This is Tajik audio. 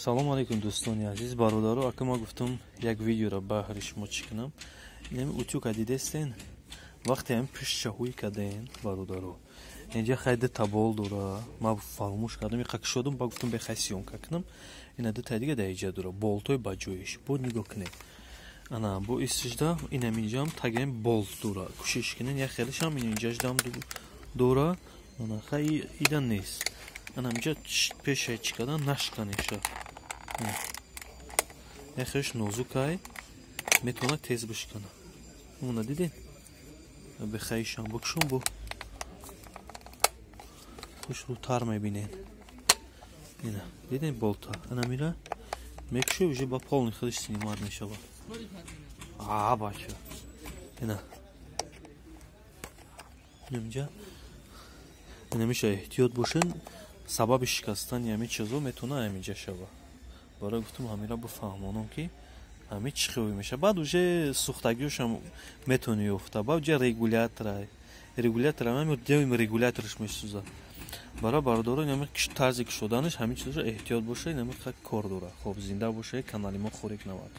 Салом алейкум дӯстони азиз, бародаро, ака ма гуфтам як видеоро баҳри шумо чӣ кунам. Инами утюг дидестен, вақте ҳам пӯшча ҳуй каден, бародаро. Инҷа хайда табол дора, ма фаромӯш кардам, иқа шодам, ба гуфтам бехай сёнка кунам. Ина дита дига даиҷа дора, болтой ба ҷоиш. Бо нигоҳ кунед. Ана бо истижда инам инҷам тагем болт дора. Кӯшиш кунед, як хелишам инҷаждам дора. Ана хай идан нест. Ана инҷа пешай чӣ кадан нашканеша. Я хеш нозукай метавонад тез бишкана. Уна дидин? Бехайшам бокшум бо хушрутар мебинен. Ина дидин болта. Ана мира мекшу уже ба полный ходиш снимать мешава. Бача. Ина. Инҷа ина меша эҳтиёт бошен. Сабаби шикастани ҳамин чизо метавона ҳаминҷа шава. Барои гуфтам ҳамира бифаҳмонам ки ҳамин чӣ хеле меша. Баъд уже сухтагиёшам метавони ёфта. Баъд уже регулятора ҳамин дем регулятораш месӯза. Барои бародаро ҳамин тарзи кушоданаш ҳамин чизо эҳтиёт боша, ҳамин кор дора. Хоб зинда боша, канали мо хӯрик навад.